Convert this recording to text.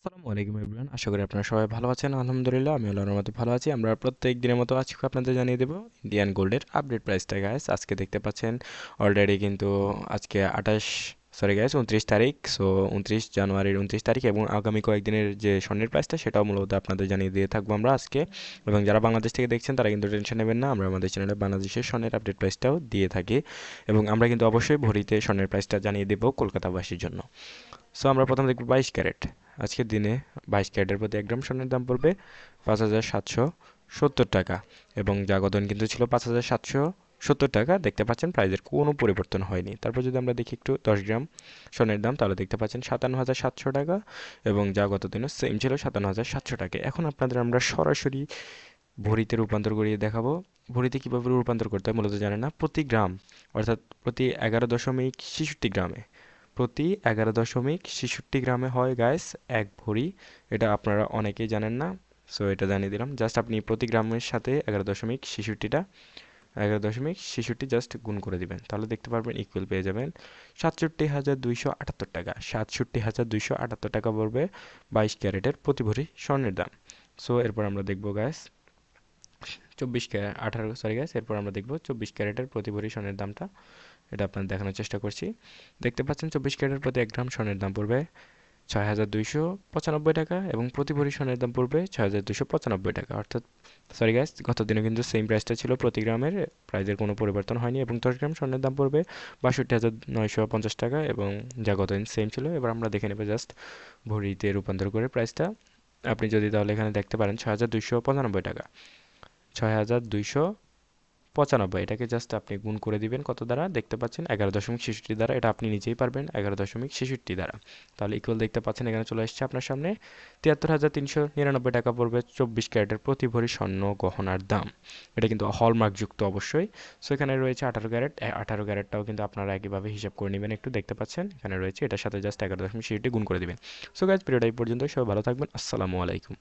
আসসালামু আলাইকুম এভরিওয়ান, আশা করি আপনারা সবাই ভালো আছেন। আলহামদুলিল্লাহ আমি আল্লাহর রহমতে ভালো আছি। আমরা প্রত্যেক দিনের মতো আজকে আপনাদের জানিয়ে দেব ইন্ডিয়ান গোল্ডের আপডেট প্রাইসটা গাইস। আজকে দেখতে পাচ্ছেন অলরেডি কিন্তু আজকে 29 তারিখ। সো 29 জানুয়ারির 29 তারিখ এবং আগামী কয়েকদিনের যে স্বর্ণের প্রাইসটা সেটাও মূলত আপনাদের জানিয়ে দিয়ে থাকবো আমরা আজকে। এবং যারা বাংলাদেশ থেকে দেখছেন তারা কিন্তু টেনশন নেবেন না, আমরা আমাদের চ্যানেলে বাংলাদেশের স্বর্ণের আপডেট প্রাইসটাও দিয়ে থাকি এবং আমরা কিন্তু অবশ্যই ভরিতে স্বর্ণের প্রাইসটা জানিয়ে দেবো কলকাতাবাসীর জন্য। সো আমরা প্রথমে দেখব 22 ক্যারেট। আজকের দিনে 22 ক্যারেটের প্রতি 1 গ্রাম স্বর্ণের দাম পড়বে 5,770 টাকা এবং জাগতন কিন্তু ছিল 5,770 টাকা। দেখতে পাচ্ছেন প্রাইজের কোনো পরিবর্তন হয়নি। তারপর যদি আমরা দেখি একটু 10 গ্রাম স্বর্ণের দাম, তাহলে দেখতে পাচ্ছেন 57,700 টাকা এবং জাগত দিনও সেম ছিল 57,700 টাকা। এখন আপনাদের আমরা সরাসরি ভরিতে রূপান্তর করিয়ে দেখাবো। ভরিতে কীভাবে রূপান্তর করতে হয় মূলত জানেন না। প্রতি গ্রাম অর্থাৎ প্রতি 11.66 গ্রামে, হয় গাইস 1 ভরি। এটা আপনারা অনেকেই জানেন না, সো এটা জানিয়ে দিলাম। জাস্ট আপনি প্রতি গ্রামের সাথে 11.66 জাস্ট গুণ করে দিবেন, তাহলে দেখতে পারবেন ইকুয়াল পেয়ে যাবেন 67,278 টাকা। 67,278 টাকা পড়বে 22 ক্যারেটের প্রতি ভরি স্বর্ণের দাম। সো এরপর আমরা দেখবো গাইস 24 ক্যারেটের প্রতি ভরি স্বর্ণের দামটা। এটা আপনার দেখানোর চেষ্টা করছি। দেখতে পাচ্ছেন 24 ক্যারেটের প্রতি 1 গ্রাম স্বর্ণের দাম পড়বে 6,295 টাকা এবং প্রতি ভরি স্বর্ণের দাম পড়বে 6,295 টাকা। অর্থাৎ সরি গাইস, গত দিনে কিন্তু সেম প্রাইসটা ছিল, প্রতি গ্রামের প্রাইজের কোনো পরিবর্তন হয়নি এবং 10 গ্রাম স্বর্ণের দাম পড়বে 62,950 টাকা এবং যা গতদিন সেম ছিল। এবার আমরা দেখে নেব জাস্ট ভরিতে রূপান্তর করে প্রাইসটা। আপনি যদি তাহলে এখানে দেখতে পারেন 6,295 টাকা, 6,295, এটাকে জাস্ট আপনি গুণ করে দিবেন কত দ্বারা দেখতে পাচ্ছেন 11.63 দ্বারা। এটা আপনি নিজেই পারবেন 11.63 দ্বারা। তাহলে ইকুয়াল দেখতে পাচ্ছেন এখানে চলে আসছে আপনার সামনে 73,399 টাকা পড়বে 24 ক্যারেটের প্রতি ভরি স্বর্ণ গহনার দাম। এটা কিন্তু হলমার্কযুক্ত অবশ্যই। সো এখানে রয়েছে 18 ক্যারেট, 18 ক্যারেটটাও কিন্তু আপনারা একইভাবে হিসাব করে নেবেন। একটু দেখতে পাচ্ছেন এখানে রয়েছে, এটার সাথে জাস্ট 11.63 গুণ করে দিবেন। সো গাইজ, ভিডিওটা এই পর্যন্ত, সবাই ভালো থাকবেন। আসসালামু আলাইকুম।